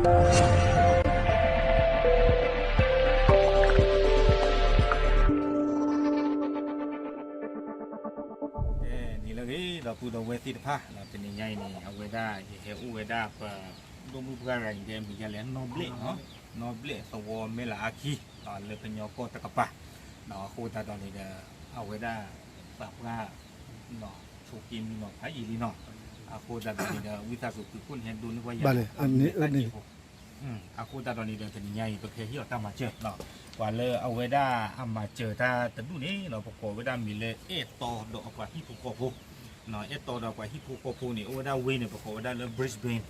นี่เลยเราพูดเอาไว้ที่ผ้าเราเป็นยังไงนี่เอาไว้ได้เฮอุไว้ได้ปะดูมือพระอย่างเดียวมีอะไรนอบเล่เนาะนอบเล่สวอเมลาคีตอนเลยเป็นยอโกตะกปะเนาะคูตาตอนนี้เดเอาไว้ได้ปากว่าเนาะชูกิมเนาะพระอีลีเนาะอาคูตาตอนนี้เดวิทาสุคือคุณเห็นดูนึกว่าอย่างอันนี้อาคูตาตอนนี้เดเป็นยังไงตัวเคที่เราตั้งมาเจอเนาะว่าเลยเอาไว้ได้อามาเจอถ้าแต่ดูนี้เราประกอบไว้ได้มีเลยตอดอกกว่าที่ผูกคอผูเนาะตอดอกกว่าที่ผูกคอผูนี่เอาไว้ได้เวเนี่ยประกอบไว้ได้เลยบริสเบน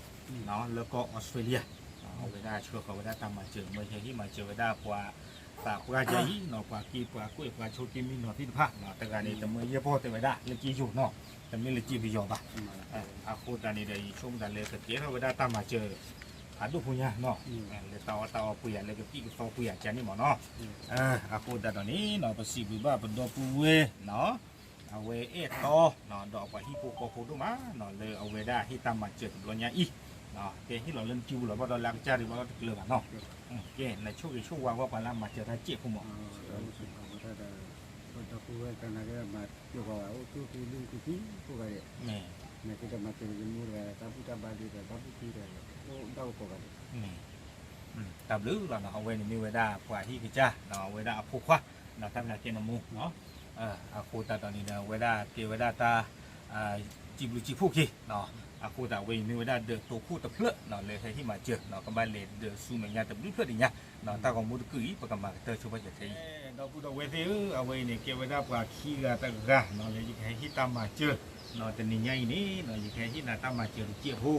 เนาะแล้วก็ออสเตรเลียเอาไว้ได้ช่วยเขาไว้ได้ตามมาเจอเมื่อที่มาเจอไว้ได้กว่าปากว่าใจเนาะกว่ากีกว่ากล้วยกว่าโชกิมีเนาะที่ผ้าเนาะแต่การนี้แต่เมื่อเยอะพอแต่ไว้ได้เลยจีอยู่เนาะแต่ไม่เลยจีไปยอป่ะอาคูตานี่ได้ช่วงแต่เลยเกี่ยวเอาไว้ได้ตามมาเจออาดูพูญาเนาะเลยตาพูญาเลยก็ปีกตาพูญาจานี่หมอเนาะอาคูตาตอนนี้เนาะภาษีบิบ้าเป็นดอกปูเวเนาะเอาไว้โตเนาะดอกว่าฮิปโปโคโคดูมาเนาะเลยเอาไว้ได้ที่ตามมาเจอตัวเนี้ยอีเนาะเกที่เราเล่นจิวหรือว่าเราล้างจานหรือว่าเราเกลือเนาะเกในช่วงว่าปลามาเจอท่าเจี๊ยบผมบอกนี่kita macam jemur tapi tak balik tapi tidak tahu kok kan ตับลื้อเราเอาไว้ในมีเวลากว่าที่กิจ้าเราเอาไว้ได้ผูกคว้าเราทำงานเกณฑ์มูเนาะอาคูตาตอนนี้เนาะเวลาเกเวลาตาจิบลูจิพูกี้เนาะอาคูตาเวมีเวลาเดือดตัวคู่ตะเพลเนาะเลยที่มาเจอเนาะก็บ้านเลยเดือดซูเหมือนกันแต่ไม่เพื่ออย่างเงี้ยเนาะตาของมูดกุยประกำมาเตอร์ช่วยจะใช้เราพูดเอาไว้ที่เอาไว้เนี่ยเกเวลากว่าขี้กาตะกะเนาะเลยที่ให้ที่ตามมาเจอเนาะแต่นี่ไงนี่เนาะยังแค่ที่นาตามาเจอเจี๊ยบผู้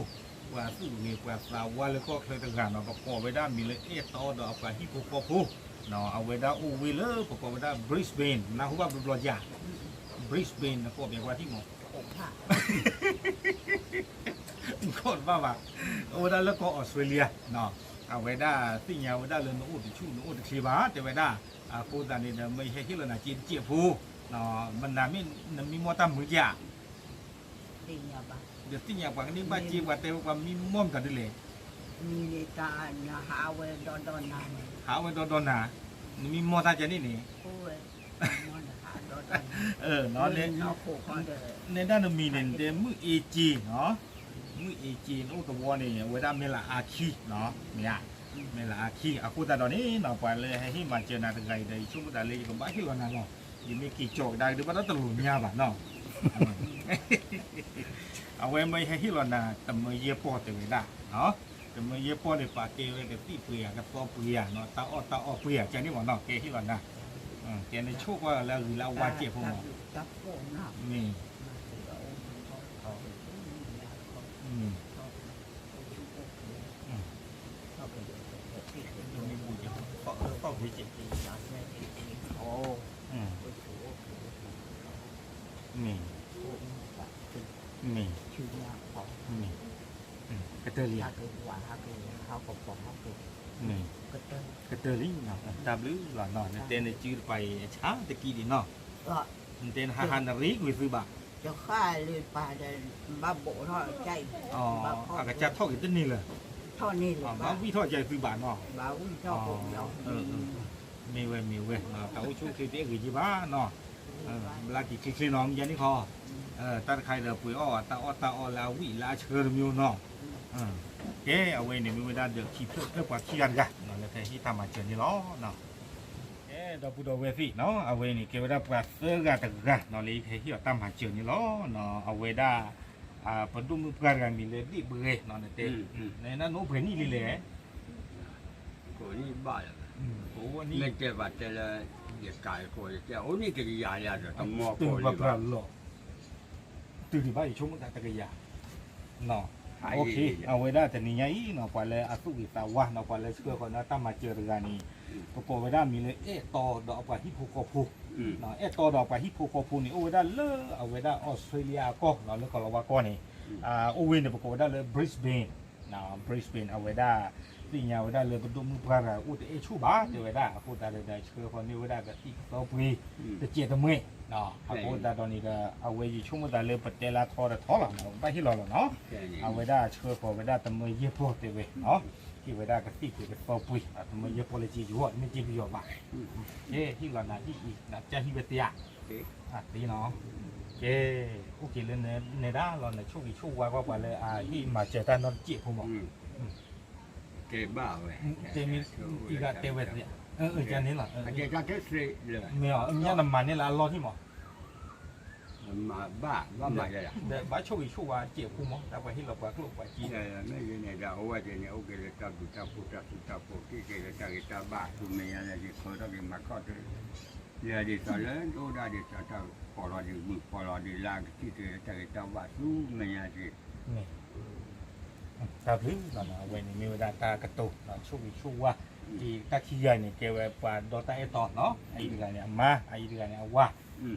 ว่าสู้เงี้ยว่าปลาว่าแล้วก็เคยต่างๆเนาะประกอบไว้ด้านมีเลยตอดอกกว่าที่ผูกคอผู้เนาะเอาไว้ด้านอูวิลเลอร์ประกอบไว้ด้านบริสเบนนะหัวบลูยาบริสเบนนะก็เป็นว่าที่หมอโคตรบ้าเอาไว้ด้านแล้วก็ออสเตรเลียเนาะเอาไว้ด้านสิ่งยาวไว้ด้านเลยนูดชูนูดชีวาแต่ไว้ด้านโคตรนี่เนี่ยไม่ใช่ที่เราหน้าจีนเจี๊ยบผู้เนาะมันน่ามีมัวตามมือยาเดี๋ยวที่อยากว่านี่บ้านจีว่าแต่ว่ามีม่อมกันได้เลยมีตาหาไว้ดอนนาหาไว้ดอนนามีมอตาจะนี่นี่เนาะในด้านมีเนี่ยเดมือเอจีเนาะมือเอจีโอ้ตัวนี่เวลาเมล่าอาคีเนาะเนี่ยเมล่าอาคีอากูตาตอนนี้เนาะไปเลยให้มาเจอนาตะไกได้ช่วงตาเลยก็บ้าที่วันนั้นเนาะยังมีกี่โจกได้หรือว่าต้องตลุญญาบ้าเนาะเอาไว้ไม่ให้ที่เรานาแต่เมื่อเยี่ยปอแต่เวลาเนาะแต่เมื่อเยี่ยปอในป่าเกลในปีเปียกับปอเปียเนาะตาอ้อเปียจะนี่หมอเนาะเกที่เรานาเกในโชคว่าแล้วหรือเราว่าเจ็บพวกหมอนี่มีบุญจะก็พิจิตรโอ้นี่นี่นี่กระเตอร์เลียนี่กระเตอร์ลิงเนาะตาบลื้อหล่อนนอนเต้นในจืดไปช้าตะกี้ดิเนาะเต้นฮันนาริกุยซื้อบ่าจะฆ่าเลยป่าจะบ้าโบทอดใจอ๋ออากาศจะทอดกันต้นนี่เลยทอดนี่เลยบ้าวิทอดใจซื้อบ่าเนาะบ้าวิทอดผมเนาะมีเว้ยแต่ว่าช่วงคือเตี้ยคือจีบ้าเนาะลากี่คือน้องยันนี่คอตัดใครเดือปุ๋ยอ้อตาอ้อลาวิลาเชิญมิวเนาะเก๋เอาไว้เนี่ยมีเวลาเดือดขี้เพื่อกว่าขี้กันกันเนาะแล้วแต่ที่ทำมาเจอนี่ล้อเนาะเราพูดเอาไว้สิเนาะเอาไว้นี่เกี่ยวกับว่าเสื้อกาตะกะเนาะเลยที่เราทำมาเจอนี่ล้อเนาะเอาไว้ได้ปนดุมพกันมีเลยดิเบื่อเนาะเนี่ยในนั้นโน้เพื่อนนี่เลยကိုကြီးပါရโอ้นี่လက်ကျက်ပါတဲလဲဒီကာยကိုကျအိုနီကကြီးရရတော့တမောตื่ကိုนแบบนั้นหรอตื่นที่บ้านอยู่ช่วงตะกะยาเนาะโอเคเอาไว้ได้แต่นี่ไงเนาะกว่าเลยอาสุกิตาวะเนาะกว่าเลยเชื่อคนนะตั้งมาเจอกันนี่ประกอบไว้ได้มีเลยตอดอกกว่าที่ภูกอภูเนาะตอดอกกว่าที่ภูกอภูนี่โอ้ไว้ได้เลอเอาไว้ได้ออสเตรเลียก็เนาะแล้วก็เราว่าก็นี่โอเวนเนี่ยประกอบไว้ได้เลยบริสเบนเนาะบริสเบนเอาไว้ได้สิ่งยาวได้เลยเป็นดุมพระอุตชูบ้าเดี๋ยวไว้ได้พูดอะไรได้เชื่อคนนี้ไว้ได้แบบที่เราพูดจะเจียตะเมย์ เนาะအခုတာတော်နေကအဝေးကြီးချုံမတာလေပတဲလာခေါ်တယ်ထောလာနော်ဘာဟိလောလောနော်အဝေးဒါချေခေါ်ဝေးဒါတမရေဖို့တေဝေနော်ဒီဝေးဒါကတိကိုပေါ်ပွေတမရေပေါ်လေကြီးရောမြကြည့်ပြီးရောပါဟေးဟိလောနာဒီနာကြဟိဝတရားဒီနော်ကဲโอเคလေနေတာလောနေချုပ်ပြီးချုပ်ဝါပါလေဟိမှာချက်တာတော့ကြည့်ဖို့မော เก็บบ้าเว้ย တေမီဒီကတေဝေတရားကျန်နေလား อาจจะก็เสร็จเลย 没有，人家那满的啦，老天嘛。 มาบ้าว่ามาจะ 那把秋给秋啊，结婚嘛，那块黑了块肉块鸡。ไม่ใช่เนี่ยจะเอาไว้เนี่ยโอเคเลยตับดูตับปูตับตับปูที่เกลือตับบ้าคือไม่อะไรที่เขาต้องมาเข้าถึงเนี่ยที่ตอนนั้นโอ้ได้ที่ตอนพอเราดีมือพอเราดีล่างที่เกลือตับบ้าสู้ไม่อะไรที่ ตาพื้นเราเว้นมีเวลาตากระตุกเราช่วยช่วยว่าที่ตาขี้ใหญ่เนี่ยเกี่ยวกับปลาดอตาไอตอดเนาะไอเดือนเนี่ยมาไอเดือนเนี่ยว่า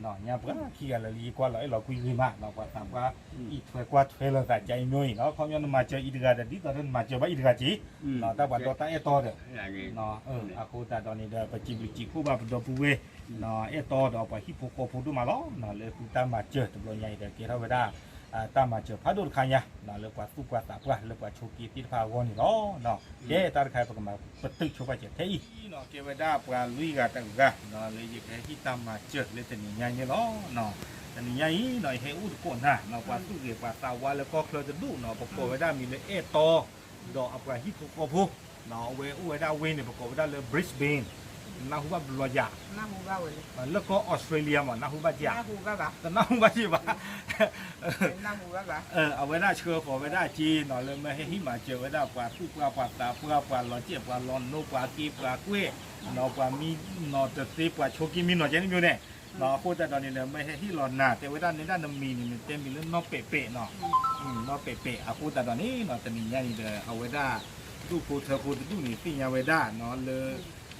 เนาะเนี่ยเพื่อขี้อะไรลีกว่าเราคุยกันมาเราก็ถามว่าอีถวยกว่าถวยเราแต่ใจน้อยเนาะเขาเนี่ยมาเจออีเดือนดีตอนนั้นมาเจอว่าอีเดือนจีเนาะแต่ว่าดอตาไอตอดเนาะอากูตาตอนนี้เดี๋ยวไปจิบจิคู่มาดอปูเวเนาะไอตอดเอาไปฮิปโปโคพูดูมาล้อเนาะเลยคุณตามาเจอตัวใหญ่เดี๋ยวเกี่ยวกับได้ตามมาเจอพระดุลขันยาเนาะเลือกว่าสุกว่าตาปว่าเลือกว่าโชกีติดพาวนี่เนาะเนาะเย่ตาใครประมาปตึกโชว์เจ็ดเท่เนาะเกี่ยวกับดาปลาลุยกันตั้งกันเนาะเลยยิ่งแค่ที่ตามมาเจอเลยแต่นี่ยังเนาะเนาะแต่นี่ยังเนาะให้อุดก่อนนะเนาะว่าสุกเกี่ยวกับตาวาแล้วก็เคลื่อนจะดูเนาะประกอบไว้ได้มีเลยโตดอกอัปราฮิโกโกพูเนาะเวอุไว้ได้เวเนี่ยประกอบไว้ได้เลยบริสเบนนาฮูบาบลอยา น้าหูบ้าเว้ย แล้วก็ออสเตรเลียมันนาฮูบาจ่า น้าหูบ้าบ้า แต่นาฮูบาจีบะ น้าหูบ้าบ้า เอาไว้ได้เชื่อขอไว้ได้จีหน่อยเลยไม่ให้หิมาเจอไว้ได้ปลาผู้ปลาปลาตาปลาปลาหลอดเจี๊ยบปลาหลอนโนปลากีปลากุ้ยหน่อปลามีหน่อตะตีปลาโชกิมีหน่อเจนี่อยู่เนี่ยหน่อพูดแต่ตอนนี้เนี่ยไม่ให้ที่หลอนหนาแต่ไว้ด้านในด้านน้ำมีนี่มันเต็มมีเรื่องนอเป๊ะๆเนาะนอเป๊ะๆเอาพูดแต่ตอนนี้หน่อตะมีเนี่ยนี่เด้อเอาไว้ได้ดูพูดเธอพูดดูนี่ปิ้งเอาไว้ได้เนาะเลย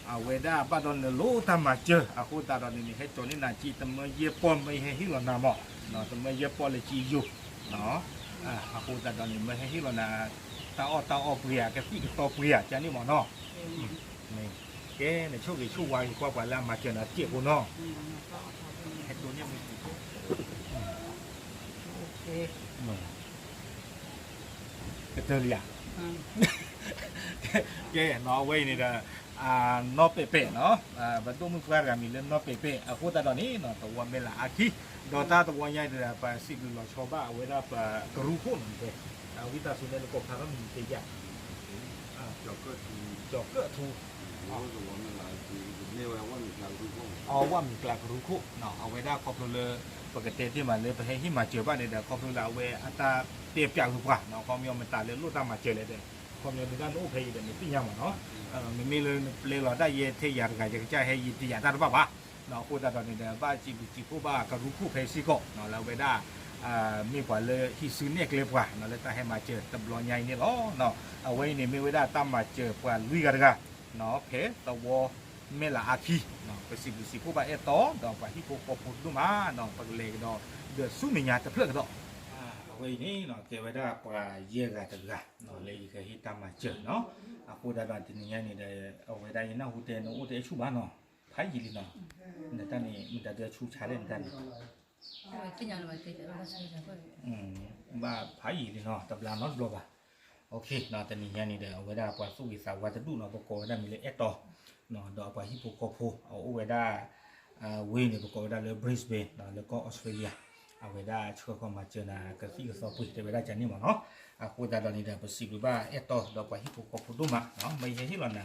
เอาไว้ได้ป้าตอนเนี่ยรู้ทำมาเจอเอาพูดแต่ตอนนี้ให้ตัวนี้นาจีทำมาเยี่ยปอมไม่ให้ที่หลอนหนาหมอเนาะทำมาเยี่ยปอมเลยจีอยู่เนาะaku tak tahu ni mesti hilang na tao pria ke pi tao pria jadi mana ni ke ni chu ke chu wai kwa la ma chen na tie ko no he tu ni mi ke te lia ke no wei ni da no pepe no ba tu mu kwa ga mi le no pepe aku tak tahu ni no to wa me la aki ดอตาตะวันใหญ่เด้อปะสิกลอชอบะเวลาปะกรูโคนเด้วิตาสุเนลก็พารามีเตยะจอกก็ถูก จอกเกอทู โอ้ตัวมันหลายทีเนี่ยว่ามีการรู้ข้อ เอาว่ามีกลากรูโคเนาะเอาไว้ได้ครอบเลยปกติที่มันเลยไปให้ที่มาเจอบ้านเนี่ยเด้อครอบเลยเอาไว้อัตราเตียบจากทุกว่าเนาะความยอมมันตาเลยรู้ตามมาเจอเลยเด้อความยอมในด้านโอ้เพย์เด้อนี่ปิ้งยังเนาะมีเลยเราได้เยเทียร์กันจะให้ยิติยาตาบ้าบ้าเนาะพูดตอนนี้เนี่ยบ้าจีผู้บ้ากรู้คู่เพซิโกเนาะเราไปได้มีกว่าเลยที่ซื้อเนี่ยเกลียกว่าเนาะเลยให้มาเจอตำรวจใหญ่เนี่ยล้อเนาะเอาไว้เนี่ยไม่ไว้ได้ตั้มมาเจอกว่าลุยกันกันเนาะเพตะวอเมล่าอาคีเนาะไปสิผู้บ้าโตดอกว่าที่ผู้พูดดูมาเนาะไปเลยเนาะเดือดสู้มีงานจะเพื่อกันดอกเอาไว้นี่เนาะเกไว้ได้กว่าเยอะกันกันเนาะเลยก็ที่ตั้มมาเจอเนาะพูดตอนนี้เนี่ยเดี๋ยวเอาไว้ได้ยังหูเตนหูเตชูบ้านเนาะพายยิลินาเนี่ยตอนนี้มันจะชูชาเลนตอนนี้บ้าพายยิลินาตับลานอตบล็อกอ่ะโอเคนาตอนนี้เนี่ยเดี๋ยวเอาไว้ได้กว่าสู้วิสาวัตถุนาปกอบได้มีเลยต่อนาดอกกว่าฮิปโปโคโพเอาไว้ได้เวเนี่ยปกอบได้เลยบริสเบนแล้วก็ออสเตรเลียเอาไว้ได้ช่วยเข้ามาเจอนะกระสีกระสอบปุ๋ยจะไว้ได้จันนี่มั้งเนาะพูดตอนนี้เดี๋ยวไปสิบบ้าต่อดอกกว่าฮิปโปโคโพดูมาเนาะไม่ใช่ที่เรานะ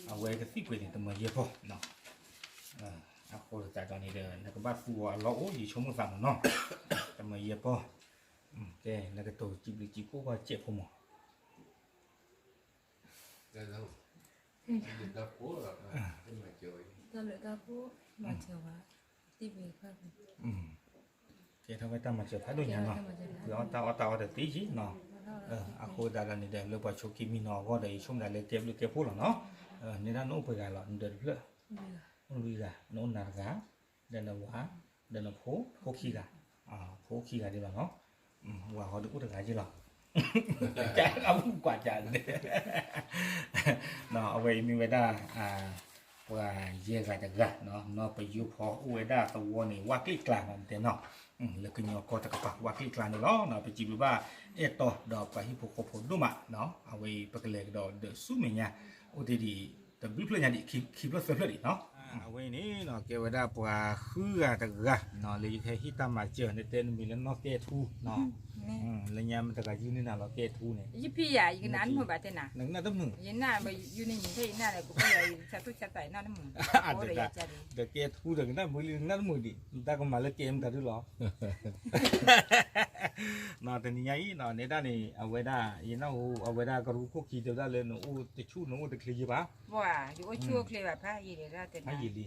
เอาไว้กระสีปุ๋ยเนี่ยตัวมันเยอะพอเนาะaku tak tahu ni dia nak buat fuwa lo oh di cuma sama no sama iya po okey nak tu cibli cipu ko cek po mo dah tahu di dapur lah kan macam ni Kalau dapur macam apa tiba kan okey thapai ta macam phai do nya no lo ta de ti ji no aku dah ni dia lo buat choki mi no ko dai chum da le ke po lo no ni da no pe ga lo de le lui gà nó nà gà đây là quả đây là phố khi gà phố khi gà đi vào nó và họ được có được gà chứ nào chả ông quả chả nó ở đây mình phải đa ว่าเยกันตะกะเนาะเนาะไปอยู่พออวยดาตะวนี่ว่ากี่กลางนั่นแต่เนาะแล้วก็ยอก็ตะกะปะว่ากี่กลางเนาะเนาะไปจิบว่าเอตอดอกไปฮิปโปโคโพดุมะเนาะเอาไว้ปะกะเลกดอเดซุเมญะโอดีตะบิพลญะดิคิบลเฟลดิเนาะเอาไว้นี่เนาะเกวดาปว่าคือตะกะเนาะเลยแค่ฮิตามาเจอในเตนมีแล้วเนาะเกทูเนาะแล้วยามมันตะกะอยู่นี่น่ะเราเกทูเนี่ย ยี่พี่ใหญ่ยิงนั้นหัวบาดเจ็บนะ นึงน่ะตะมึง ยิงหน้าไปอยู่ในหินที่หน้าเลยกูก็เลยชัดตุ้ชัดใส่หน้าน้ำมึงโอ้ยจะดี เดเกทูเดน่ะมือนั่นมือดิตะก็มาละเกมตะดูหรอเนาะแต่นี่ไงเนาะในด้านนี้เอาไว้ได้ยินเอาเอาไว้ได้ก็รู้พวกขี้เดียวได้เลยเนาะโอ้ตะชูเนาะตะคลีป่ะ ว่าอยู่ชั่วเคลียร์แบบพายยี่เลยได้แต่ ให้ยิลี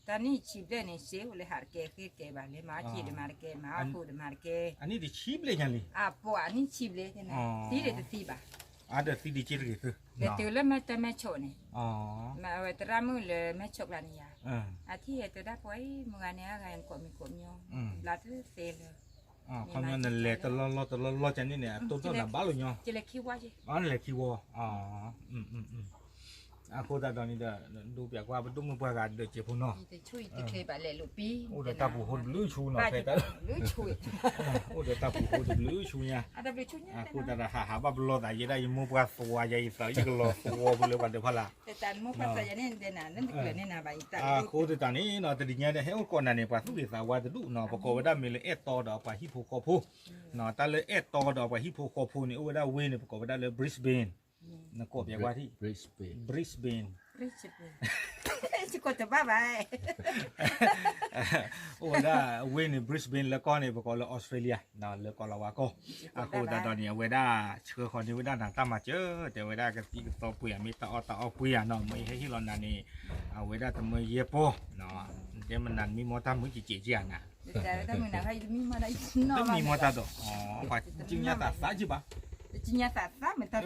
ตอนนี้ชีพได้เนี่ยเสียเลยหาเกคือเกบาเลยมาชีดมาเกมาพูดมาเก อันนี้ดิชีพเลยยังลี ปวดนี่ชีพเลยนะตีเลยตีบ่า อ่ะเดี๋ยวสิดิชีเลยคือ เดี๋ยวตัวแล้วแม่แต่แม่โชเนี่ย อ๋อ มาเอาตรามือเลยแม่โชกลานี่ยา อ่า ที่ตัวได้ป่วยมึงอันนี้อะไรกดมีกดยองลาทุเซล อ๋อคำนั้นแหละตลอดจันนี่เนี่ยตัวน่ะบ้าเลยเนาะ จะเลยคิดว่าจี อ๋อนั่นแหละคีย์วออ๋ออ่ะโคตรตอนนี้เด้อดูเปียกว่าประตูมือปากาเด้อเจ็บพุ่นเนาะ จะช่วยจะเคยแบบเลยลูกปี โอ้เดี๋ยวตาผู้คนลื้อชูเนาะแต่ หรือช่วย โอ้เดี๋ยวตาผู้คนลื้อชูเนี่ย ada boleh cuci กูแต่หาแบบรอแต่ยังได้ยังมุกว่าตัวใหญ่สายยังรอตัวไปเลยวันเดียวพอละ tetan mau pas saja ni dia nak nanti kalau ni nak baik tak กูแต่ตอนนี้เนาะแต่ดีเนี่ยเฮ้ยก่อนนั้นเนี่ยปัสสุกิสาวาจะดูเนาะปกติว่ามีเลยเอตอดอกไปฮิปโปโคพูเนาะแต่เลยเอตอดอกไปฮิปโปโคพูนี่โอ้ได้เวนี่ปกติว่าเลยบริสเบนนะกบอย่างว่าที่ Brisbane บริสเบน Brisbane cukup tebal baik โอ้ได้เวนี่บริสเบนแล้วก็เนี่ยปกติเลยออสเตรเลียเนาะแล้วก็ลาวาโกกูแต่ตอนนี้เวด้าเชื่อคนที่เวด้าหนังตามมาเจอแต่เวด้าก็ที่ต่อปุยมีต่อปุยเนาะไม่ให้ที่ลอนนันนี่เอาเวด้าทำมือเย็บโปเนาะเดี๋ยวมันนั่นมีมอตามือจีเจียนะ Dia dah nak hai demi mana no ต้องมีมอตาตัวอ๋อว่าจริงๆตาสาจิบะ Cinya tak minta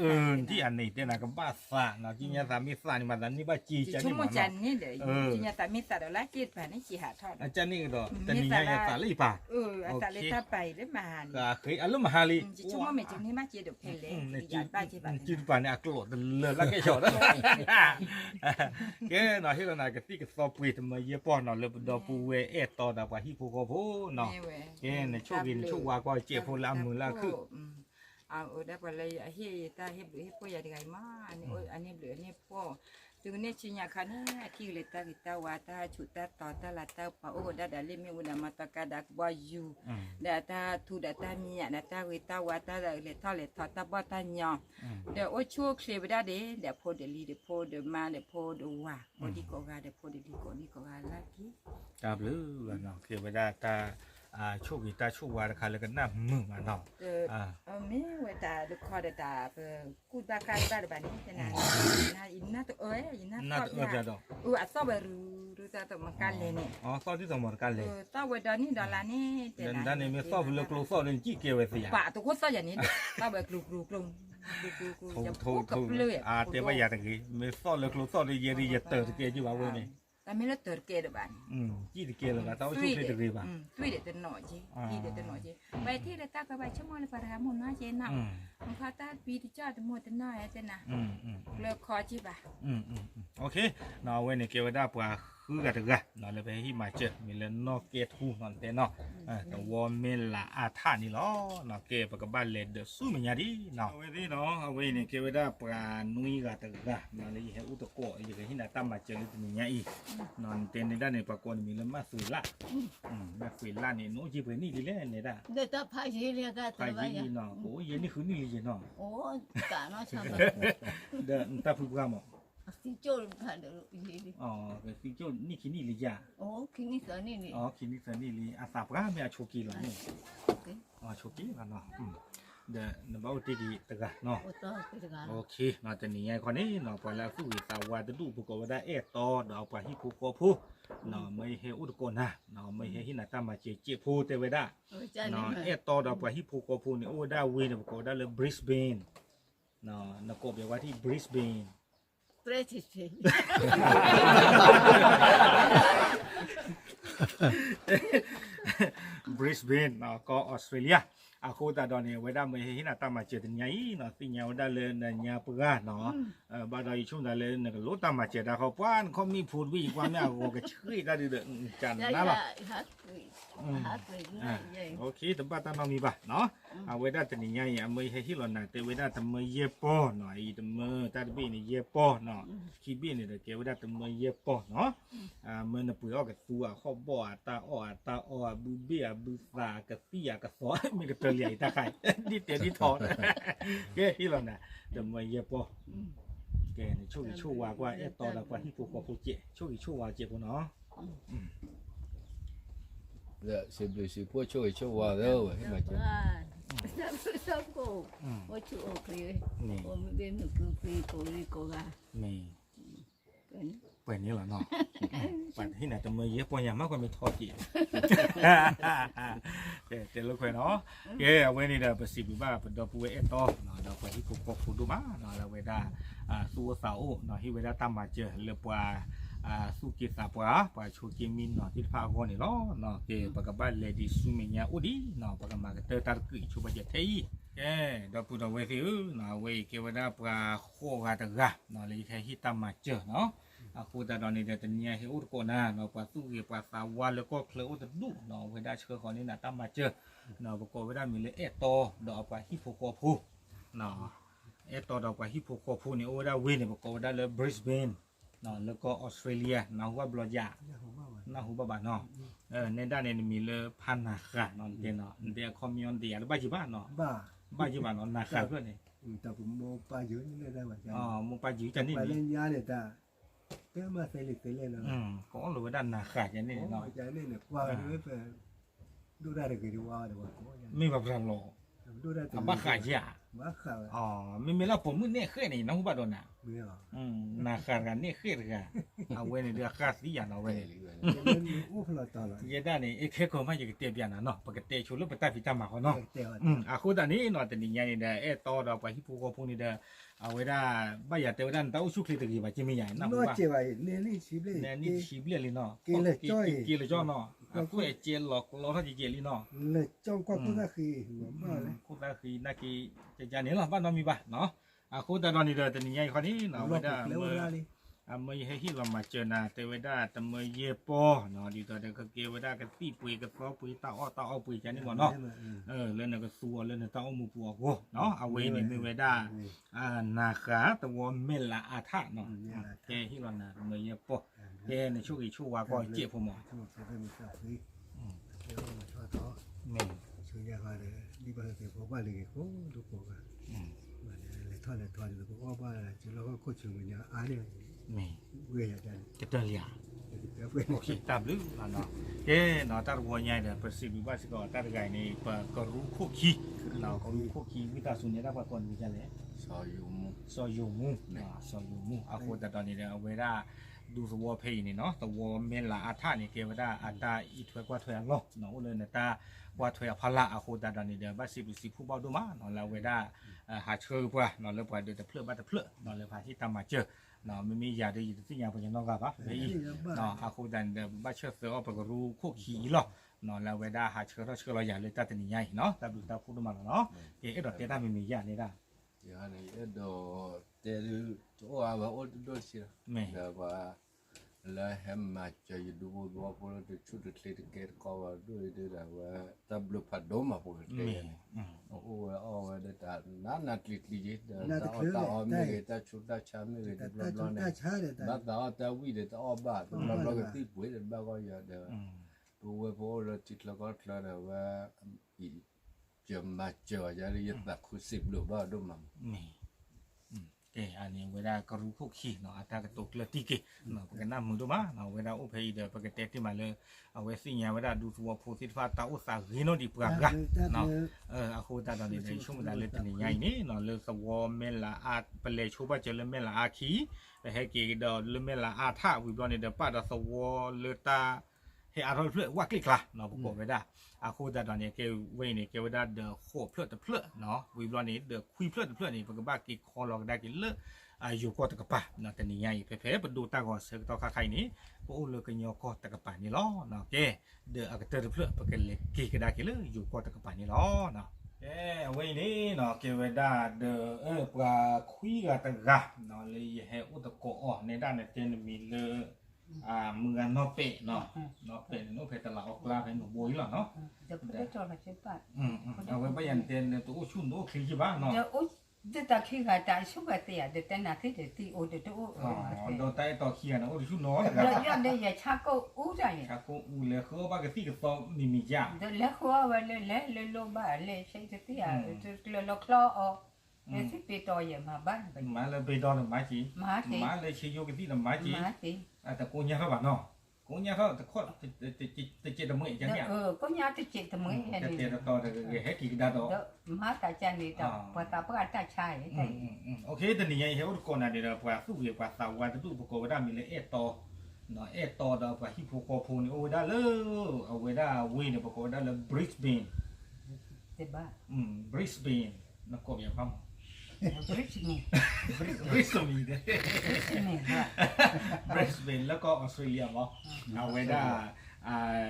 ที่อันนี้เดี๋ยวนะก็บ้าสาเนาะจริงๆตามีสานี่มาดันนี่บ้าจีจันนี่ Cuma มา jan ni dah Cinya tak minta dah lah kita ni sihat thot อาจารย์นี่ก็แต่นี่ยังตาลีป่ะ asal letak pai dia mahal ก็เคยอารมณ์มาฮาลี Cuma macam ni macam dia pele จีบ Dia baca baca จีบป่ะเนี่ยอักโลดเลยละแกชอบแกเนาะที่เราเนี่ยก็ที่ก็สอบปุยทำไมเยอะป้อนเนาะเลยดอกปูเวเอตอดอกว่าฮิปโปโคโพเนาะแกเนี่ยโชคดีโชคว่าก็เจ็บพลมือละคือ udah boleh akhir ta heb po ya dengan mana ani blue ni po tu ni cinya kan ki leta kita wata cuta tota lata pa dah dali mi una mata kadak baju data tu data minyak data wita wata leta ta batanya de o chu kle beda de po de li de po de ma de po de wa po di ko ga de po de di ko ni ko ga lagi ครับหรือเนาะคือเวลาตาโชคดีตาโชควาราคาแล้วก็น้ามึงมาเนาะme weta de ko de ta ku ba ka ba de ba ni na inna to inna น่าจะจะดอก asal baru ta to makan le ni อ๋อซอที่สมรกันเลย ta weda ni dalam ni ด้านนี้มีซอเลือกลูกซอเรื่องจี้เกวเสีย pak tu ko saja ni ta ba klu klu klu ถูกเต็มไปอย่างตะกี้มีซอเลือกลูกซอเรื่องเยดีเยเตอร์ตะเกียจีว่าเว้ยนี่ tapi le terke de ba ni จี้ตะเกียแล้วก็ต้องช่วยตะกี้ป่ะ tu de tenok je ti de tenok je bai ti de ta ka ba cuma le para kamu na je nak kata pi ti cha de mo de na ya je na le kho ji ba โอเคเนาะเว้ยนี่เกวดาปว่าคือกันตะกะเนาะเลยไปที่มาเจอมีเลยนอกเกทูนอนแต่เนาะแต่วอเมล่าอาธานี่เนาะเนาะเกปกบ้านเลยเดสู้มีญาดิเนาะเว้ยนี่เนาะเว้ยนี่เกวดาปว่านุยกะตะกะเนาะเลยเฮอุตโกะอยู่กับหินาตามมาเจอเลยมีญาอีนอนเต็นในด้านในปากอนมีเลยมาสุละมาสุละนี่โนจิเปนี่ดิแลเนี่ยดา เดี๋ยวจะพายเรือกัน ไปยีเนาะโอ้ยนี่คือนี่เลยเนาะ โอ้กะเนาะชาว เดตาฟุกามอ สิโจ้ผ่านเดี๋ยวยี อ๋อก็คือโจนี่คินี่เลยจ้ะ โอ้คินี่สนี่นี่ อ๋อคินี่ซนี่เลยอาสาปกาเมียโชกีละนี่ โอเค อ๋อโชกีละเนาะเดนบ่าวติกิตะกะเนาะ โอ้ต่อไปกัน โอเคเนาะตอนนี้ไงคนนี้เนาะพอแล้วสู้สาวาตะดูปุกวดาเอตอดอกปะฮิปุกพูเนาะไม่เฮอุตโกนะเนาะไม่เฮหินาตามาเจเจพูเตเวดา โอ้จ้า เนาะ นี่ เอตอดอกปะฮิปุกพูนี่โอดาเวเนปุกวดาเลยบริสเบนเนาะนกบเยว่าที่บริสเบน เปรติเช บริสเบนเนาะก็ออสเตรเลีย အခုတာတော့နေဝေဒမေဟိနာတမချေတညာဤနော်တင်ညာဝဒလေညာပကနော်ဘာသာချုံတယ်လေနကလို့တမချေတာခေါ်ပွားခေါ်မိဖူဝီကွာမြကိုကချွေတာဒီကျန်နာလား โอเคตบตานมีป่ะเนาะเวดาตนิญาญอเมยฮิลอนาเตเวดาตมเยปอเนาะอีตมตาตบินี่เยปอเนาะคีบินี่เกเวดาตมเยปอเนาะเมนปุยออกกะตูอ่ะข้อบ่อ่ะตาอ้อบูเบียบูซากะติอ่ะกะซอมีกะตะเลียตาไข่ดิเตดิทอเกฮิลอนาตมเยปอเกนี่ชูว่ากว่าเอตอละกว่าที่ผู้ผู้เจชูว่าเจพุ่นเนาะ Dạ, sẽ bị sự phô trôi cho vào đâu hết mà chứ. Sắp cô, ôi chú ô kì, ôi mới bên được cô đi cô gà. นี่ เปิดนี่เหรอเนาะเปิดที่ไหนแต่เมื่อเยอะปอยามากกว่ามีทอดจีเดี๋ยวเราคุยเนาะเย้เอาไว้นี่เดี๋ยวไปสิบบ้าเป็นดอกปูเอตอเนาะดอกไปที่กุกฟูดูมาเนาะเราเวลาสู้เสาเนาะที่เวลาตามมาเจอเรือปลาสู้กีสาปลาปลาชูกิมินเนาะที่พาคนนี่เนาะเก๋ปากบ้านเลดี้ซูเมียอุดีเนาะปากมาเตอร์ตาร์กุยชูบะเจเทียดอกปูดอกเวฟิวเนาะเวเกวดาปลาโคกาตะกะเนาะเลยแค่ที่ตามมาเจอเนาะaku dah doni dah tanya he ur kona no patu ke pasa wal ko khle ut du no weda chhe ko ni na tam ma che no ko weda mile eto do pa hi pho ko phu no eto do pa hi pho ko phu ni oda we ni ko weda le Brisbane no le ko Australia na huwa bloja na huwa ba no ne da ne mi le phan na kha no de no de community ya ba ji ba no ba ji ba no na kha pho ni ta mo pa yu ni da ba ja mo pa ji cha ni pa len ya le ta te ma se le no có lối đàn nà khả cho nên nó ja ne ne qua ni pe du da de ke di wa de wa mình vào làm lò du da à bác khả gì à ba kha mình mới là phụ nữ nè khơi này nó không bao đâu nè mi ya nà khả gần nè khơi rồi à quên này được khả gì à nó quên ni u phla ta la giờ đây này cái khơi mà cái tiệm biển nó bởi cái tiệm chủ lúc bắt tay phi tam mà họ nó à khu đó này nó tình nhà này đây to đó phải hiệp phụ phụ này đây à vậy đó bây giờ tiêu đàn tao suốt khi từ gì mà chỉ mình nhảy nó no che wa ne ni chi ble nè ni chỉ biết liền nó kia là cho nó à quên chia lọt lọt nó chỉ chia liền nó le trong qua ku da khi ma le khu đó khi na khiจะเนี่ยหรอบ้านเรามีป่ะเนาะkhuตอนนี้เดินแต่นี่คนนี้เนาะเวลาเมื่อให้ที่เรามาเจอนะแต่เวลาแต่เมื่อเย่ปอเนาะดีตัวเด็กก็เกี่ยวเวลากันตีปุยกับซอปุยตาอ้อปุยจะนี่หมดเนาะเล่นก็สัวเล่นตาอ้อมูปัวกูเนาะเอาไว้ในมือเวลานาขาตัวเมล่าอาถะเนาะแกที่เรานะเมื่อเย่ปอแกในช่วงอีช่วงว่าก็เจ็บผมหมอ ช่วงจะได้มีสักทีเดี๋ยวมาช่วยต่อ แม่ ช่วยยาเลยนี่บ้านเสียพ่อบ้านเลยก็ดูปกอ่ะเลยทอดเลยก็ว่าจะเราก็โคชงเนี่ยอันนี้ แม่ เวียจัน จะเตือนเลยโอเคตามรู้เนาะเนาะตาวัวใหญ่เนี่ยประสิทธิ์ว่าสิก็ตาไก่นี่ปะก็รู้โคขี้เนาะก็รู้โคขี้วิตาสุนเนี่ยได้ปะก่อนวิจัยเลย Sao dùng mu. ซอยูมูซอยูมูอาโคตตอนนี้เนี่ยเวลาดูสวอเพย์นี่เนาะตัวเมนละอาธานี่เกวดาอัตาอีถวยกว่าถวยงอเนาะเลยเนี่ยตากว่าถวยพละอาโคตตอนนี้เดี๋ยวบัดสิผู้บ่ดูมาเนาะแล้วเวลาหาเชื่อป่ะเนาะแล้วป่ะเดี๋ยวจะเพลบัดเพลเนาะแล้วพาที่ตามมาเจอเนาะไม่มียาได้ยินสิ่งอย่างพวกนี้เนาะครับเฮ้ยเนาะอาโคตันเดี๋ยวบัดเชื่อเสือไปก็รู้โคขี้หรอเนาะแล้วเวลาหาเชื่อเราอย่าเลยตัดนี่ใหญ่เนาะตาดูตาพูดมาเนาะเอ๊ะดอกเตต้าไม่มียานี่ได้ Ya này ở đồ tê chỗ à và ô đồ xí là và là hem mà chơi đồ đồ vô được chút được lấy được cái co và đôi đôi là và tập luyện phát đố mà vô được ô để ta nát lịt gì ta mấy ta chút ta chăm mấy ta lo này ta vi để ta ba lo cái tí bưởi để ba coi giờ để đồ vô là chít là có là vàจะมาเจอจะได้ยินแบบคุณสิบหรือว่าดูมั้งอันนี้เวลาก็รู้พวกขี้เนาะอัตรากระตุกเลยตีกี่เนาะเป็นน้ำมือดูมาเนาะเวลาอุปยเดเป็นเตะที่มาเลยเอาไว้สิ่งอย่างเวลาดูตัวโพสิฟ้าตาอุตสาหิโนดีปรากะเนาะอาคูตาตอนนี้ในช่วงเวลาเล่นนี่ใหญ่นี่เนาะเลยสวอเมลาอาเปเลชูบะเจเลเมลาอาคีแต่ให้กี่ดอเลเมลาอาท่าวิบลอนเดป้าดสวอเลตาให้อารมณ์เพลว่าคลิกละเนาะบอกไว้ได้อาคูตาตอนนี้เกเวนี่เกวดาเดโคเพลตเพลเนาะวิบลอนนี่เดคุยเพลนี่เป็นกบ้ากี่คอลอกได้กี่เลอยู่ก็ตะกปะเนาะแต่นี่ใหญ่เพลๆไปดูตาก่อนเสกต่อใครนี่พวกเลยกันยอก็ตะกปะนี่ล้อเนาะเกเดอากเตอร์เพลปะกันเลยกี่ก็ได้กี่เลยอยู่ก็ตะกปะนี่ล้อเนาะ เว้ยนี่เนาะเกเวดาเดปลาคุยกับตะกะเนาะเลยเฮอุตโกอ๋อในด้านในเตนมีเลเมืองนอเปเนาะนอเปนเพตลาออกลาให้หนูบอยล่ะเนาะ เดี๋ยวจะจอดมาเจ็บปาก เอาไว้ไปยันเตนตัวชุนตัวคลีจีบ้านเนาะ เดี๋ยวโอ๊ยเดี๋ยวตาขี้กาตาชุบไปเตียเดี๋ยวแต่หน้าที่เดี๋ยวตีโอเดี๋ยวโอ้ อ๋อโดนไตต่อเขียนโอ้ชุนน้อย เดี๋ยวย้อนเดี๋ยวอย่าชักก็อู้ใจ ชาโกอูเลยเขาบ้าก็ที่กับตอนี่มีจ้า เดี๋ยวแล้วเขาว่าเลยโลบ้าเลยใช้เตียเลยเราคลอออกเดี๋ยวที่ไปต่ออย่ามาบ้านไป มาเลยไปดอนมาจี มาตี มาเลยเชียวกันที่มาจี มาตี แต่กูเนี่ยเขาบ้านเนาะกูเนี่ยเขาแต่ข้อจะเจตมือจังเนี่ย ก็ยาติจิตทำไมเห็น จะเตะต่อแต่เฮ็ดกี่ดาต่อ เดี๋ยวมาตาจันนี่ต่อพอตาประกาศตาชายไง โอเคแต่นี่ยังเฮาก่อนน่ะเดี๋ยวว่าสู้เกี่ยวกับสาวว่าจะตู้ประกอบได้มีเลยต่อเนาะต่อดอกว่าฮิปโปโคโพนี่โอ้ได้เลยเอาไว้ได้เว้ยเนี่ยประกอบได้เลยบริสเบน เจ็บบ้า บริสเบนนักกบอย่างพัง บริสุทธิ์นี่ บริสมีเด้ นี่ฮะ บริสเบนแล้วก็ออสเตรเลียบ่เอาไว้ได้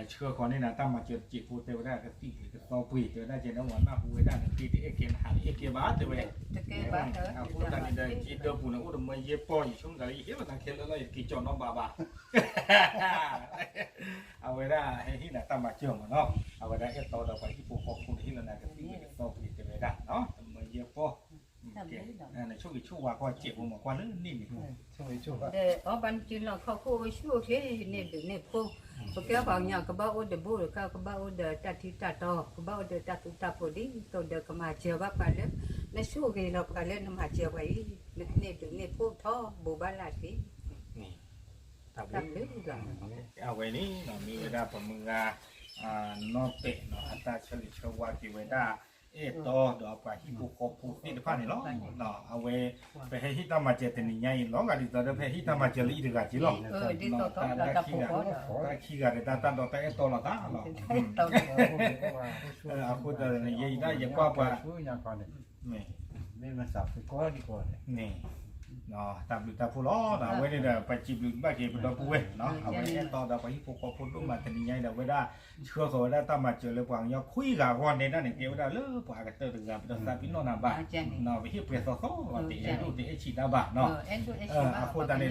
เชื่อคนนี่นะตั้งมาเจอจิตพูดเทวดาก็ตีก็ต่อปุยเทวดาเจนวันมาพูดได้ตีที่เอเกนหาเอเกบาเทวดา จะเก็บบ้าเถอะ พูดได้ได้จิตเดิมพูดนะอุดมเยปอยช่วงไหนเฮ้ยมันตั้งเคล็ดอะไรกี่จอนน้องบาบาเอาไว้ได้ให้ที่น่ะตั้งมาเจอมาเนาะเอาไว้ได้ต่อต่อไปที่ปกครองคุณที่ละนาก็ตีก็ต่อปุยเทวดาเนาะมันเยปอในช่วงช่วงว่าก็เจ็บหัวกว่าเลยนี่นี่ ช่วยช่วย เดี๋ยวบันจินเราเขาคู่ช่วยที่นี่เดี๋ยวนี่พูเพราะแกบอกอย่างก็บอกว่าเดี๋ยวบุรุษก็บอกว่าเดี๋ยวตัดที่ตัดต่อก็บอกเดี๋ยวตัดตุตาพอดีตัวเดี๋ยวก็มาเชื่อว่าไปแล้วในช่วงที่เราไปแล้วมาเชื่อไว้นี่เดี๋ยวนี่พูท่อบุบาลาสิ นี่ ทำเลยกัน เอาไว้นี่เนาะมีเวลาประมึงนอเตะเนาะอัตราเฉลี่ยชวากิเวดาต่อดอกว่าฮิปุโคปูนี่ผ่านนี่เนาะเอาไว้ไปให้ฮิตามาเจตนี่ใหญ่เนาะก็ดิตอไปฮิตามาเจลีดีกว่าจิเนาะ ดีต่อต่อเราจะพูดว่า ก็ขี้กันแต่ตาดอกแต่ต่อละตาเนาะ ต่อ เอาพูดแต่นี่ยัยได้ยังกว่า ช่วยอย่างก่อนเนี่ย นี่ ไม่มาสับไปก็ดีกว่าเนี่ย นี่เนาะตามดูตาผู้ล้อเนาะไว้นี่เด้อไปจีบบ้าเก็บดอกปุ้ยเนาะเอาไว้ต่อดอกไปฮิปุโคปูตุ้มมาแต่นี่ใหญ่ดอกไว้ได้เชื่อเขาได้ตามมาเจอเลยกว่าอย่าคุยกับวันในนั้นเกี่ยวได้เลยกว่าก็เตอถึงกับต้องตาพี่น้องน่ะบ้าเนาะไปที่เปรียบต่อว่าติดูติฉีดาบ้าเนาะเอาพูดตอนนี้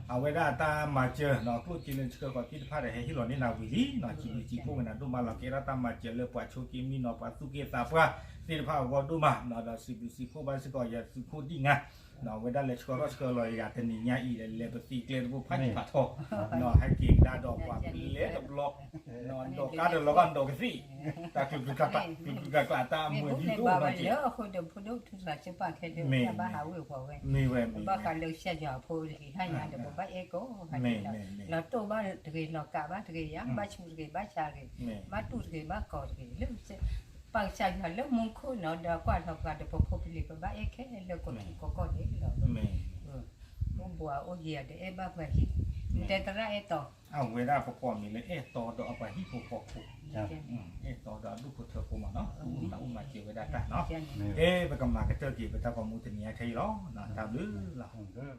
เอาไว้ได้ตามมาเจอเนาะพูดกินเชื่อก็คิดพลาดให้ที่หล่อนี่นาวิลีเนาะจีพวกนั้นดูมาเราเกล้าตามมาเจอเลยกว่าโชกิมีเนาะกว่าสุเกตาพว่าที่พาว่าดูมาเนาะเราสิพวกบ้านสิก็อย่าสิพูดดิ่งอ่ะเนาะเวลาเลชก็รสก็ลอยอยากจะหนีง่ายอีเลยแบบตีเกลือบุพันผัดทอเนาะให้กินได้ดอกว่าเละดอกล็อกเนาะดอกกาเดลกันดอกสิตาคือกับตา นี่ มือ พูด ยื ใน ด บ้าน มา เยอะคนเดิมพูดทุกอย่างจะปากแค่เดียวบ้านหาวิวพอเว้ย มีเว้ย บ้านการเลือกเสียยาพูดที่ให้งานเดี๋ยวบ้านเอโก้เราโตบ้านตรีเรากาบ้านตรียังบ้านชูตรีบ้านชาตรีบ้านตูตรีบ้านกอตรีเรื่องปากชาเรื่องมุงคู่เนาะเดี๋ยวกว่าเราการเดี๋ยวพบลิบบ้านเอแค่เรื่องก็นี่เราบัวโอเยียเดี๋ยวบ้านไปที่แต่ตระเอต่อ เอาเวลาประกอบมีเลยต่อดอกไปที่ปกครองต่อดอกลูกพุทธภูมิเนาะต้องมาเกี่ยวเวลากันเนาะไปกำลังก็เจอกี่ไปตามความมุตินี้ใครร้องเนาะตามหรือเรา เออ